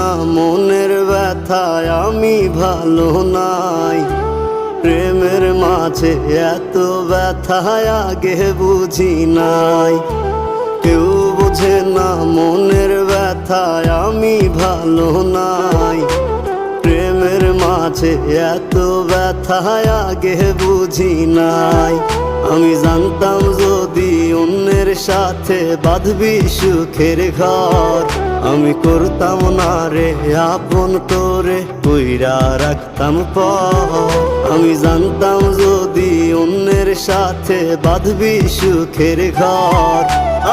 না মনের ব্যথায় আমি ভালো নাই। প্রেমের মাঝে এত ব্যথায় আগে বুঝি নাই। কেউ বোঝে না মনের ব্যথায় আমি ভালো নাই। প্রেমের মাঝে এত ব্যথায় আগে বুঝি নাই। আমি জানতাম যদি অন্যের সাথে বাঁধবি সুখের ঘর, আমি করতাম না রে আপন করে কইরা রাখতাম পর। আমি জানতাম যদি অন্যের সাথে বাঁধবি সুখের ঘর,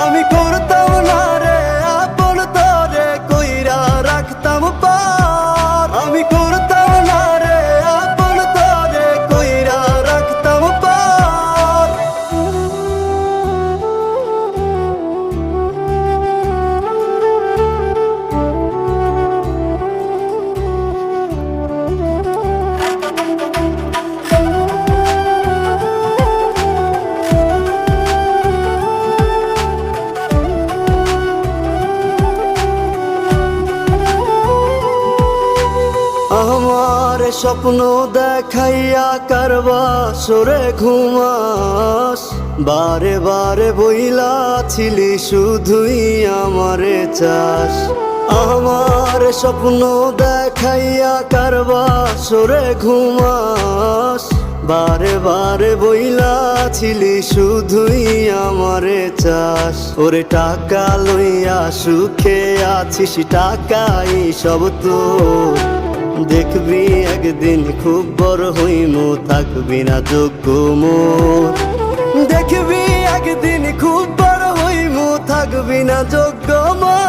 আমি করতাম না রে আপন করে কইরা রাখতাম পর। আমি করতাম না রে আপন করে কইরা রাখতাম পর। আমার স্বপ্ন দেখাইয়া কারবা সরে ঘুমাস, বারে বারে বইলা ছিলি শুধুই আমারে চাস। আমার স্বপ্ন দেখাইয়া কারবা সরে ঘুমাস, বারে বারে বইলা ছিলি শুধুই আমারে চাস। ওরে টাকা লইয়া সুখে আছিস, টাকাই সব তোর। দেখবি একদিন খুব বড় হইমু, থাকবি না যোগ্য মোর। দেখবি একদিন খুব বড় হইমু, থাকবি না যোগ্য মোর।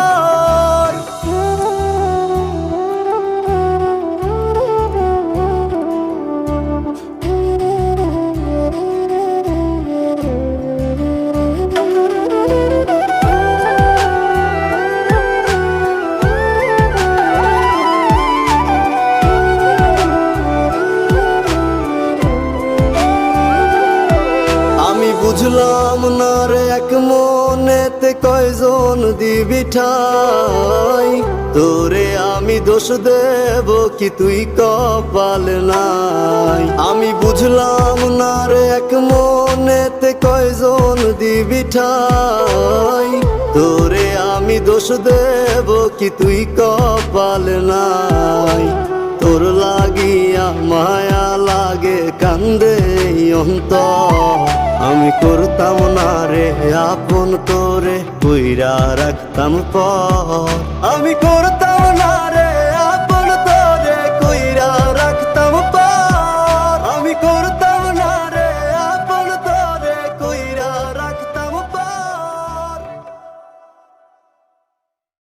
বুঝলাম না রে এক মনেতে কয়জন দিবি ঠাই, তোরে আমি দোষ দেব কি তুই কপাল নাই। আমি বুঝলাম না রে এক মনেতে কয়জন দিবি ঠাই, তোরে আমি দোষ দেব কি তুই কপাল নাই। তোর লাগিয়া মায়া লাগে কান্দে অন্তর, আমি করতাম না রে আপন করে কইরা রাখতাম পর। আমি করতাম